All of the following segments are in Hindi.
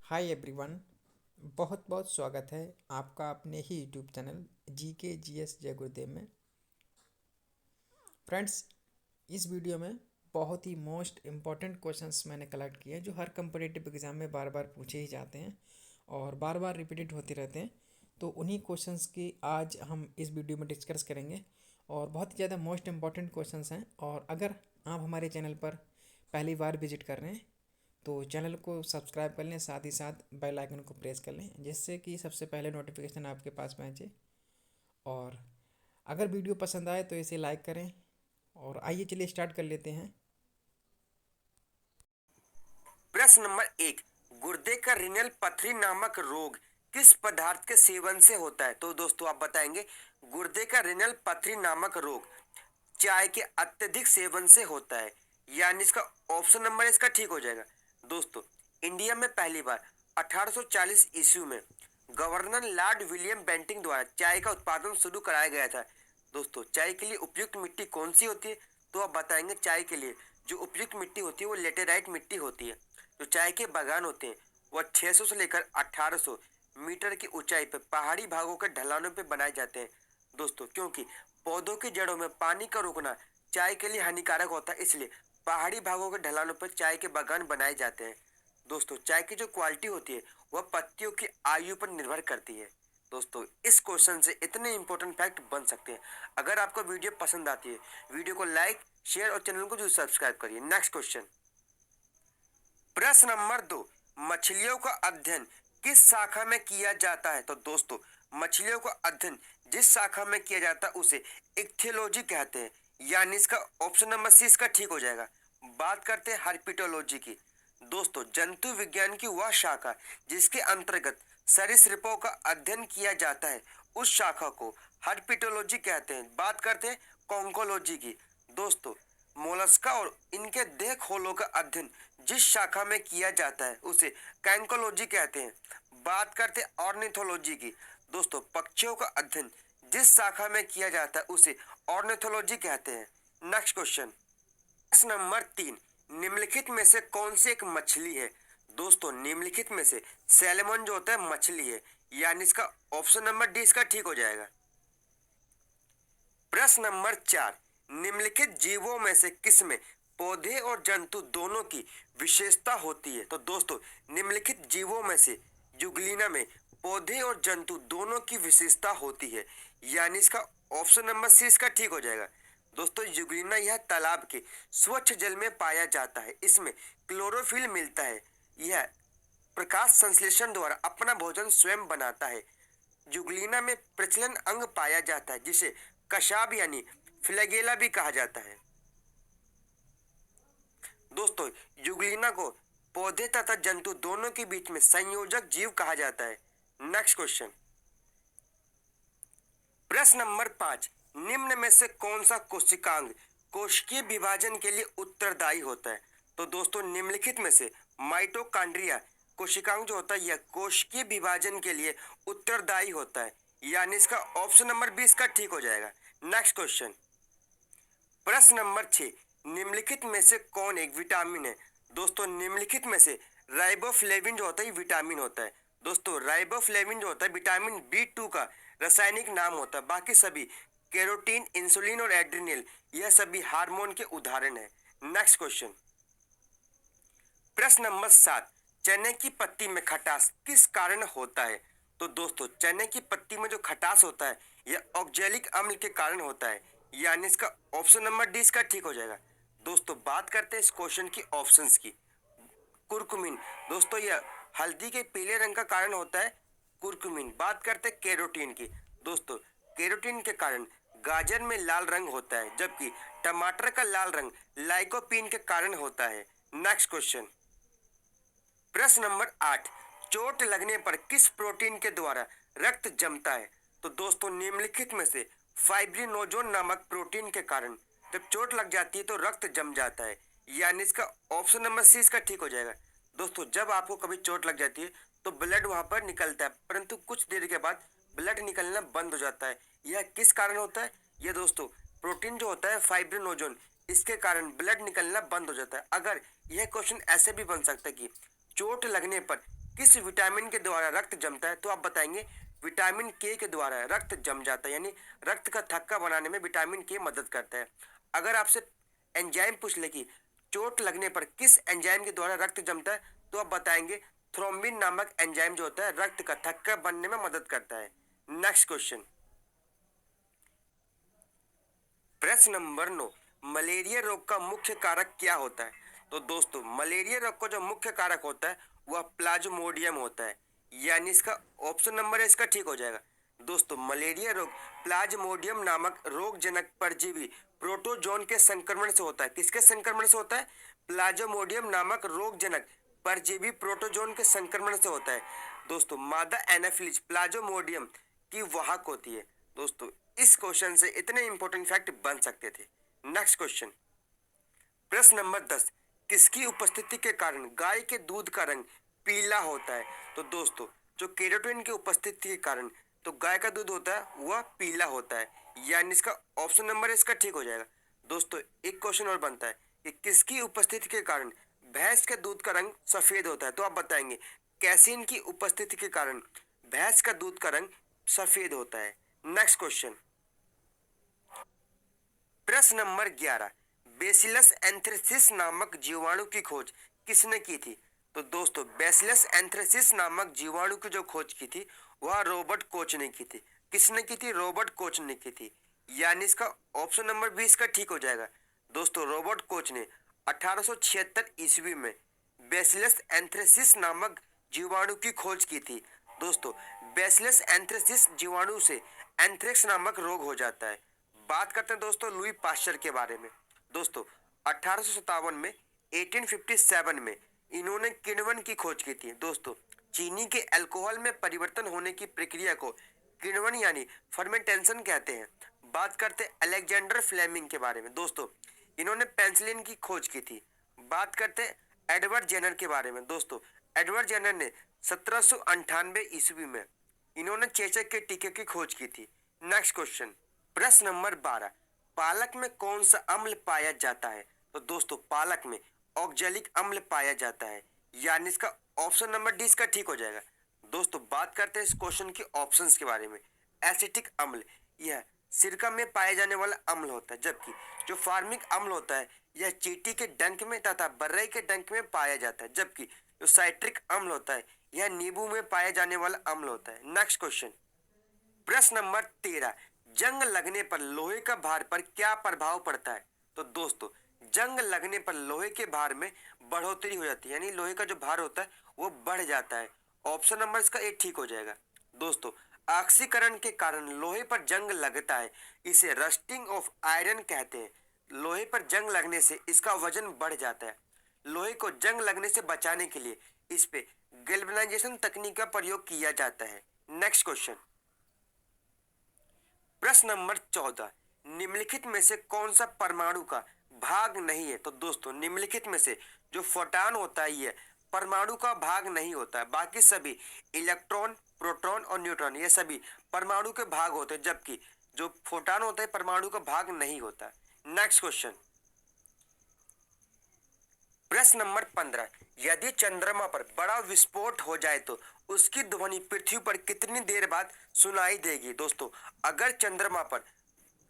Hi everyone. बहुत बहुत स्वागत है आपका अपने ही यूट्यूब चैनल GK GS जय गुरुदेव में। फ्रेंड्स, इस वीडियो में बहुत ही मोस्ट इम्पॉर्टेंट क्वेश्चंस मैंने कलेक्ट किए हैं जो हर कम्पिटिटिव एग्ज़ाम में बार बार पूछे ही जाते हैं और बार बार रिपीटेड होते रहते हैं। तो उन्हीं क्वेश्चंस की आज हम इस वीडियो में डिस्कस करेंगे और बहुत ही ज़्यादा मोस्ट इम्पॉर्टेंट क्वेश्चंस हैं। और अगर आप हमारे चैनल पर पहली बार विजिट कर रहे हैं तो चैनल को सब्सक्राइब कर लें, साथ ही साथ बेल आइकन को प्रेस कर लें जिससे कि सबसे पहले नोटिफिकेशन आपके पास पहुंचे। और अगर वीडियो पसंद आए तो इसे लाइक करें। और आइए चलिए स्टार्ट कर लेते हैं। प्रश्न नंबर 1। गुर्दे का रिनल पथरी नामक रोग किस पदार्थ के सेवन से होता है? तो दोस्तों आप बताएंगे गुर्दे का रिनल पथरी नामक रोग चाय के अत्यधिक सेवन से होता है, यानी इसका ऑप्शन नंबर इसका ठीक हो जाएगा। दोस्तों, इंडिया में पहली बार 1840 ईस्वी में गवर्नर लॉर्ड विलियम बेंटिंग द्वारा चाय का उत्पादन शुरू कराया गया था। दोस्तों, चाय के लिए उपयुक्त मिट्टी कौन सी होती है? तो आप बताएंगे चाय के लिए जो उपयुक्त मिट्टी होती है वो लेटेराइट मिट्टी होती है। जो चाय के बागान होते हैं वह 600 से लेकर 1800 मीटर की ऊंचाई पर पहाड़ी भागों के ढलानों पर बनाए जाते हैं। दोस्तों, क्योंकि पौधों की जड़ों में पानी का रुकना चाय के लिए हानिकारक होता है, इसलिए पहाड़ी भागों के ढलानों पर चाय के बागान बनाए जाते हैं। दोस्तों, चाय की जो क्वालिटी होती है वह पत्तियों की आयु पर निर्भर करती है। दोस्तों, इस क्वेश्चन से इतने इंपॉर्टेंट फैक्ट बन सकते हैं। अगर आपको वीडियो पसंद आती है, वीडियो को लाइक, शेयर और चैनल को जरूर सब्सक्राइब करिए। नेक्स्ट क्वेश्चन, प्रश्न नंबर 2। मछलियों का अध्ययन किस शाखा में किया जाता है? तो दोस्तों, मछलियों का अध्ययन जिस शाखा में किया जाता है उसे इक्थियोलॉजी कहते हैं, यानी इसका ऑप्शन नंबर सी इसका ठीक हो जाएगा। बात करते हैं हर्पिटोलॉजी की। दोस्तों, जंतु विज्ञान की वह शाखा जिसके अंतर्गत सरीसृपों का अध्ययन किया जाता है उस शाखा को हर्पिटोलॉजी कहते हैं। बात करते हैं कॉन्कोलॉजी की। दोस्तों, मोलस्का और इनके देह खोलों का अध्ययन जिस शाखा में किया जाता है उसे कैंकोलॉजी कहते हैं। बात करते हैं ऑर्निथोलॉजी की। दोस्तों, पक्षियों का अध्ययन जिस शाखा में किया जाता है उसे ऑर्निथोलॉजी कहते हैं। नेक्स्ट क्वेश्चन, प्रश्न नंबर 3। निम्नलिखित में से कौन सी एक मछली है? दोस्तों, निम्नलिखित में से सैल्मन जो होता है मछली है, यानी इसका ऑप्शन नंबर डी इसका ठीक हो जाएगा। प्रश्न नंबर 4। निम्नलिखित जीवों में से किसमें पौधे और जंतु दोनों की विशेषता होती है? तो दोस्तों, निम्नलिखित जीवों में से जुगलीना में पौधे और जंतु दोनों की विशेषता होती है, यानी इसका ऑप्शन नंबर सी इसका ठीक हो जाएगा। दोस्तों, जुगलीना यह तालाब के स्वच्छ जल में पाया जाता है। इसमें क्लोरोफिल मिलता है। यह प्रकाश संश्लेषण द्वारा अपना भोजन स्वयं बनाता है। जुगलीना में प्रचलन अंग पाया जाता है जिसे कशाब यानी फ्लैगेला भी कहा जाता है। दोस्तों, जुगलीना को पौधे तथा जंतु दोनों के बीच में संयोजक जीव कहा जाता है। नेक्स्ट क्वेश्चन, प्रश्न नंबर 5। निम्न में से कौन सा कोशिकांग कोशिकीय विभाजन के लिए उत्तरदायी होता है? तो दोस्तों, निम्नलिखित में से माइटोकॉन्ड्रिया कोशिकांग जो होता है यह कोशिकीय विभाजन के लिए उत्तरदायी होता है, यानी इसका ऑप्शन नंबर 20 का ठीक हो जाएगा। नेक्स्ट क्वेश्चन, प्रश्न नंबर 6। निम्नलिखित में से कौन एक विटामिन है? दोस्तों, निम्नलिखित में से राइबोफ्लेविन जो होता है विटामिन होता है। दोस्तों, राइबोफ्लेविन जो होता है विटामिन B2 का रासायनिक नाम होता है। बाकी सभी कैरोटीन, इंसुलिन और एड्रिनल यह सभी हार्मोन के उदाहरण है। नेक्स्ट क्वेश्चन, प्रश्न नंबर 7। चने की पत्ती में खटास किस कारण होता है? तो दोस्तों, चने की पत्ती में जो खटास होता है यह ऑक्जेलिक अम्ल के कारण होता है, यानी इसका ऑप्शन नंबर डी इसका ठीक हो जाएगा। दोस्तों, बात करते हैं इस क्वेश्चन की ऑप्शंस की। कुरकुमिन, दोस्तों यह हल्दी के पीले रंग का कारण होता है कुरकुमिन। बात करते हैं कैरोटीन की। दोस्तों, कैरोटीन के कारण गाजर में लाल रंग होता है, जबकि टमाटर का लाल रंग लाइकोपीन के कारण होता है। नेक्स्ट क्वेश्चन, प्रश्न नंबर 8। चोट लगने पर किस प्रोटीन के द्वारा रक्त जमता है? तो दोस्तों, निम्नलिखित में से फाइब्रिनोजोन नामक प्रोटीन के कारण जब चोट लग जाती है तो रक्त जम जाता है, यानी इसका ऑप्शन नंबर सी इसका ठीक हो जाएगा। दोस्तों, जब आपको कभी चोट लग जाती है तो ब्लड वहां पर निकलता है, परंतु कुछ देर के बाद ब्लड निकलना बंद हो जाता है। यह किस कारण होता है? यह दोस्तों प्रोटीन जो होता है फाइब्रिनोजोन, इसके कारण ब्लड निकलना बंद हो जाता है। अगर यह क्वेश्चन ऐसे भी बन सकता है कि चोट लगने पर किस विटामिन के द्वारा रक्त जमता है? तो आप बताएंगे विटामिन के द्वारा रक्त जम जाता है, यानी रक्त का थक्का बनाने में विटामिन के मदद करता है। अगर आपसे एंजाइम पूछ ले कि चोट लगने पर किस एंजाइम के द्वारा रक्त जमता है, तो आप बताएंगे थ्रोम्बिन नामक एंजाइम जो होता है रक्त का थक्का बनने में मदद करता है। नेक्स्ट क्वेश्चन, प्रश्न नंबर 9, मलेरिया रोग का मुख्य कारक क्या होता है? तो दोस्तों मलेरिया रोग का जो मुख्य कारक होता है वह प्लाज्मोडियम होता है, यानी इसका ऑप्शन नंबर है इसका ठीक हो जाएगा। दोस्तों मलेरिया रोग प्लाज्मोडियम नामक रोगजनक परजीवी प्रोटोजोन के संक्रमण से होता है। किसके संक्रमण से होता है? प्लाज्मोडियम नामक रोगजनक परजीवी प्रोटोजोन के संक्रमण से होता है। दोस्तों मादा एनाफिलीज प्लाज्मोडियम की वाहक होती है। दोस्तों इस क्वेश्चन से इतने इंपॉर्टेंट फैक्ट बन सकते थे। नेक्स्ट क्वेश्चन, प्रश्न नंबर 10, किसकी उपस्थिति के कारण गाय के दूध का रंग पीला होता है? तो दोस्तों जो केरोटिन की उपस्थिति के कारण तो गाय का दूध होता है वह पीला होता है, यानी इसका ऑप्शन नंबर इसका ठीक हो जाएगा। दोस्तों एक क्वेश्चन और बनता है कि किसकी उपस्थिति के कारण भैंस के दूध का रंग सफेद होता है? तो आप बताएंगे कैसीन की उपस्थिति के कारण भैंस का दूध का रंग सफेद होता है। नेक्स्ट क्वेश्चन, प्रश्न नंबर 11, बेसिलस एंथ्रेसिस नामक जीवाणु की खोज किसने की थी? तो दोस्तों बेसिलस एंथ्रेसिस नामक जीवाणु की जो खोज की थी वह रॉबर्ट कोच ने की थी। किसने की थी? रॉबर्ट कोच ने की थी, यानी इसका ऑप्शन नंबर 20 का ठीक हो जाएगा। दोस्तों रॉबर्ट कोच ने 1876 ईस्वी में बेसिलस एंथ्रेसिस नामक जीवाणु की खोज की थी। दोस्तों बेसिलस एंथ्रेसिस जीवाणु से एंथ्रेक्स नामक रोग हो जाता है। बात करते हैं दोस्तों लुई पाश्चर के बारे में। दोस्तों 1857 में 1857 में इन्होंने किण्वन की खोज की थी। दोस्तों चीनी के अल्कोहल में परिवर्तन होने की प्रक्रिया को किण्वन यानी फर्मेंटेशन कहते हैं। बात करते हैं अलेक्जेंडर फ्लेमिंग के बारे में। दोस्तों इन्होंने पेंसिलिन की खोज की थी। बात करते हैं एडवर्ड जेनर के बारे में। दोस्तों एडवर्ड जेनर ने 1798 ईस्वी में इन्होंने चेचक के टीके की खोज की थी। नेक्स्ट क्वेश्चन, प्रश्न नंबर 12, पालक में कौन सा अम्ल पाया जाता है? तो दोस्तों पालक में ऑक्जेलिक अम्ल पाया जाता है, यानी इसका ऑप्शन नंबर डी इसका ठीक हो जाएगा। दोस्तों बात करते हैं इस क्वेश्चन के ऑप्शंस के बारे में। एसिटिक अम्ल यह सिरका में पाया जाने वाला अम्ल होता है, जबकि जो फार्मिक अम्ल होता है यह चींटी के डंक में तथा बर्रई के डंक में पाया जाता है, जबकि जो साइट्रिक अम्ल होता है यह नींबू में पाया जाने वाला अम्ल होता है। नेक्स्ट क्वेश्चन, प्रश्न नंबर 13, जंग लगने पर लोहे का भार पर क्या प्रभाव पड़ता है? तो दोस्तों जंग लगने पर लोहे के भार में बढ़ोतरी हो जाती है, यानी लोहे का जो भार होता है वो बढ़ जाता है। ऑप्शन नंबर इसका ए ठीक हो जाएगा। दोस्तों ऑक्सीकरण के कारण लोहे पर जंग लगता है, इसे रस्टिंग ऑफ आयरन कहते हैं। लोहे पर जंग लगने से इसका वजन बढ़ जाता है। लोहे को जंग लगने से बचाने के लिए इस पे गैल्वेनाइजेशन तकनीक का प्रयोग किया जाता है। नेक्स्ट क्वेश्चन, प्रश्न नंबर 14, निम्नलिखित में से कौन सा परमाणु का भाग नहीं है? तो दोस्तों निम्नलिखित में से जो फोटॉन होता है ये परमाणु का भाग नहीं होता है। बाकी सभी इलेक्ट्रॉन, प्रोटॉन और न्यूट्रॉन ये सभी परमाणु के भाग होते हैं, जबकि जो फोटॉन होता है परमाणु का भाग नहीं होता। नेक्स्ट क्वेश्चन, प्रश्न नंबर 15, यदि चंद्रमा पर बड़ा विस्फोट हो जाए तो उसकी ध्वनि पृथ्वी पर कितनी देर बाद सुनाई देगी? दोस्तों अगर चंद्रमा पर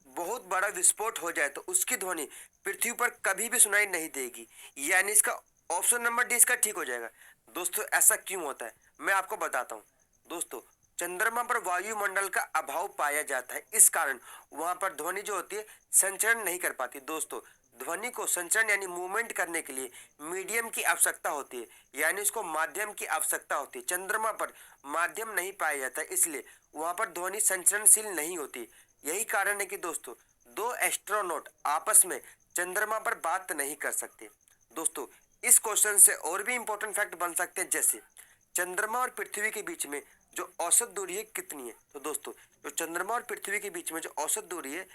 बहुत बड़ा विस्फोट हो जाए तो उसकी ध्वनि पृथ्वी पर कभी भी सुनाई नहीं देगी, यानी इसका ऑप्शन नंबर डी इसका ठीक हो जाएगा। दोस्तों ऐसा क्यों होता है मैं आपको बताता हूँ। दोस्तों चंद्रमा पर वायुमंडल का अभाव पाया जाता है, इस कारण वहां पर ध्वनि जो होती है संचरण नहीं कर पाती। दोस्तों ध्वनि को संचरण यानी मूवमेंट करने के लिए मीडियम की आवश्यकता होती है, यानी इसको माध्यम की आवश्यकता होती है। चंद्रमा पर माध्यम नहीं पाया जाता, इसलिए वहां पर ध्वनि संचरणशील नहीं होती। यही कारण है कि दोस्तों दो एस्ट्रोनॉट आपस में चंद्रमा पर बात नहीं कर सकते। दोस्तों इस क्वेश्चन से और भी इंपॉर्टेंट फैक्ट बन सकते हैं, जैसे चंद्रमा और पृथ्वी के बीच में जो औसत दूरी है कितनी है? तो दोस्तों जो चंद्रमा और पृथ्वी के बीच में जो औसत दूरी है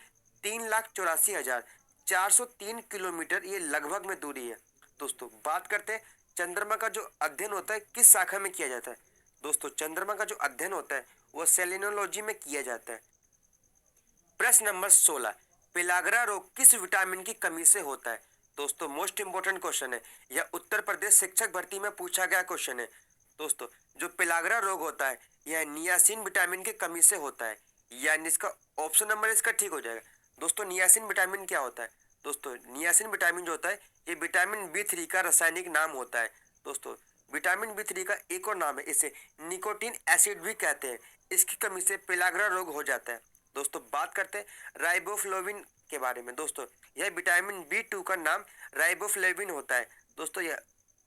3,84,403 किलोमीटर, ये लगभग में दूरी है। दोस्तों बात करते हैं चंद्रमा का जो अध्ययन होता है किस शाखा में किया जाता है? दोस्तों चंद्रमा का जो अध्ययन होता है वो सेलेनोलॉजी में किया जाता है। प्रश्न नंबर 16, पेलाग्रा रोग किस विटामिन की कमी से होता है? दोस्तों मोस्ट इंपोर्टेंट क्वेश्चन है, यह उत्तर प्रदेश शिक्षक भर्ती में पूछा गया क्वेश्चन है। दोस्तों जो पेलाग्रा रोग होता है यह नियासिन विटामिन की कमी से होता है, यानी इसका ऑप्शन नंबर इसका ठीक हो जाएगा। दोस्तों नियासिन विटामिन क्या होता है? दोस्तों नियासिन विटामिन जो होता है ये विटामिन B3 का रासायनिक नाम होता है। दोस्तों विटामिन B3 का एक और नाम है, इसे निकोटीन एसिड भी कहते हैं। इसकी कमी से पेलाग्रा रोग हो जाता है। दोस्तों बात करते हैं राइबोफ्लोविन के बारे में। दोस्तों यह विटामिन B2 का नाम राइबोफ्लेविन होता है। दोस्तों यह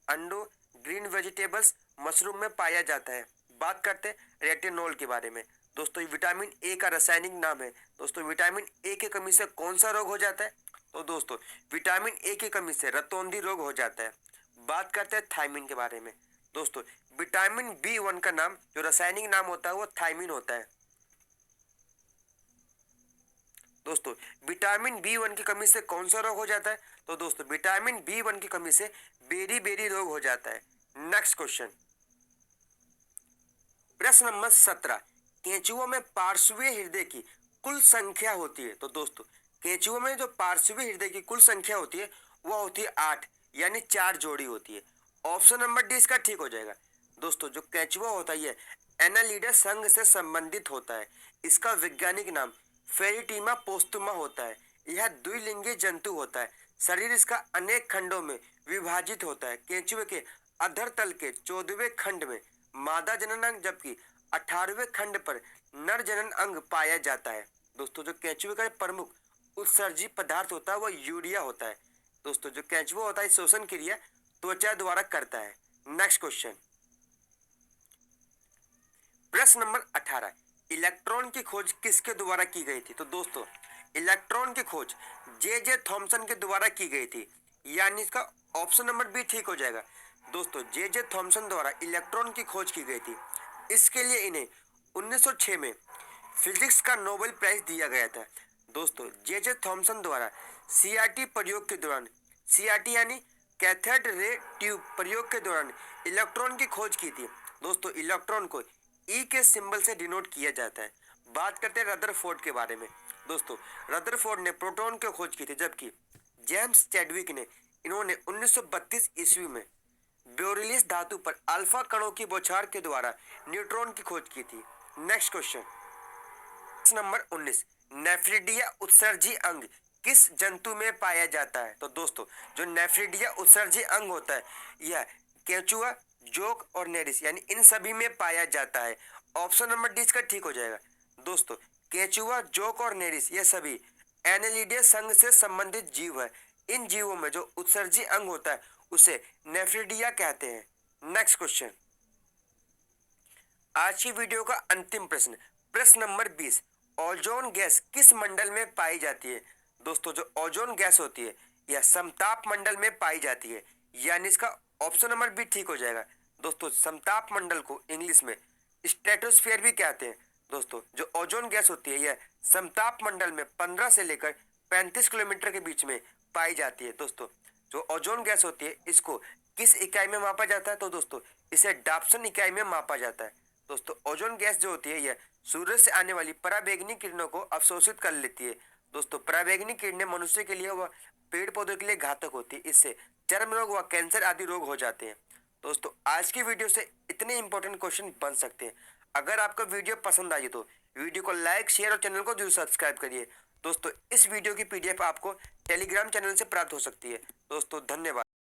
अंडों, ग्रीन वेजिटेबल्स, मशरूम में पाया जाता है। बात करते हैं रेटिनॉल के बारे में। दोस्तों विटामिन ए का रासायनिक नाम है। दोस्तों विटामिन ए की कमी से कौन सा रोग हो जाता है? तो दोस्तों विटामिन ए की कमी से रतौंधी रोग हो जाता है। बात करते हैं थायमिन के बारे में। दोस्तों विटामिन B1 का नाम जो रासायनिक नाम होता है वो थायमिन होता है। दोस्तों विटामिन B1 की कमी से कौन सा रोग हो जाता है? तो दोस्तों विटामिन B1 की कमी से बेरी रोग हो जाता है। नेक्स्ट क्वेश्चन, प्रश्न नंबर 17, केंचुओं में पार्श्वीय हृदय की कुल संख्या होती है। तो दोस्तों केंचुओं में जो पार्श्वीय हृदय की कुल संख्या होती है वह होती है 8, यानी 4 जोड़ी होती है। ऑप्शन नंबर डी इसका ठीक हो जाएगा। दोस्तों जो केंचुआ होता है एनालिडा संघ से संबंधित होता है। इसका वैज्ञानिक नाम फेरिटीमा पोस्तुमा होता है। यह द्विलिंगी जंतु होता है। शरीर इसका अनेक खंडों में विभाजित होता है। केंचुए के अधर तल के 14वें खंड में मादा जनन अंग जबकि 18वें खंड पर नर जनन अंग पाया जाता है। दोस्तों जो केंचुए का प्रमुख उत्सर्जी पदार्थ होता है वह यूरिया होता है। दोस्तों जो केंचुआ होता है श्वसन क्रिया त्वचा द्वारा करता है। नेक्स्ट क्वेश्चन, प्रश्न नंबर 18, इलेक्ट्रॉन की खोज किसके द्वारा की गई थी? तो दोस्तों इलेक्ट्रॉन की खोज जे थॉमसन के द्वारा की गई थी, यानी इसका ऑप्शन नंबर बी ठीक हो जाएगा। दोस्तों जे थॉमसन द्वारा इलेक्ट्रॉन की खोज की गई थी। इसके लिए इन्हें 1906 में फिजिक्स का नोबेल प्राइज दिया गया था। दोस्तों जे थॉमसन द्वारा सीआरटी प्रयोग के दौरान, सीआरटी यानी कैथोड रे ट्यूब प्रयोग के दौरान इलेक्ट्रॉन की खोज की थी। दोस्तों इलेक्ट्रॉन को ई के सिंबल से डिनोट किया जाता है। बात करते हैं रदरफोर्ड के बारे में। दोस्तों रदरफोर्ड ने प्रोटॉन की खोज की थी, जबकि जेम्स चैडविक ने इन्होंने 1932 ईस्वी में बेरिलियस धातु पर अल्फा कणों की बौछार के द्वारा न्यूट्रॉन की खोज की थी। नेक्स्ट क्वेश्चन, नंबर 19, नेफ्रिडिया उत्सर्जी अंग किस जंतु में पाया जाता है? तो दोस्तों जो नेफ्रिडिया उत्सर्जी अंग होता है यह केंचुआ, जोक और नेरिस यानी इन सभी में पाया जाता है। ऑप्शन नंबर डी इसका ठीक हो जाएगा। दोस्तों केंचुआ, जोक और नेरिस ये सभी एनेलिडे संघ से संबंधित जीव है। इन जीवों में जो उत्सर्जी अंग होता है उसे नेफ्रिडिया कहते हैं। नेक्स्ट क्वेश्चन, आज की वीडियो का अंतिम प्रश्न, प्रश्न नंबर 20, ओजोन गैस किस मंडल में पाई जाती है? दोस्तों जो ओजोन गैस होती है यह समताप मंडल में पाई जाती है, यानी इसका ऑप्शन नंबर बी ठीक हो जाएगा। दोस्तों समताप मंडल को इंग्लिश में स्ट्रेटोस्फीयर भी कहते हैं। दोस्तों जो ओजोन गैस होती है यह समताप मंडल में 15 से लेकर 35 किलोमीटर के बीच में पाई जाती है। दोस्तों जो ओजोन गैस होती है इसको किस इकाई में मापा जाता है? तो दोस्तों इसे डाप्सन इकाई में मापा जाता है। दोस्तों ओजोन गैस जो होती है यह सूर्य से आने वाली पराबैंगनी किरणों को अवशोषित कर लेती है। दोस्तों पराबैंगनी किरणें मनुष्य के लिए व पेड़ पौधों के लिए घातक होती है। इससे चर्म रोग व कैंसर आदि रोग हो जाते हैं। दोस्तों आज की वीडियो से इतने इंपॉर्टेंट क्वेश्चन बन सकते हैं। अगर आपको वीडियो पसंद आई तो वीडियो को लाइक, शेयर और चैनल को जरूर सब्सक्राइब करिए। दोस्तों इस वीडियो की PDF आपको टेलीग्राम चैनल से प्राप्त हो सकती है। दोस्तों धन्यवाद।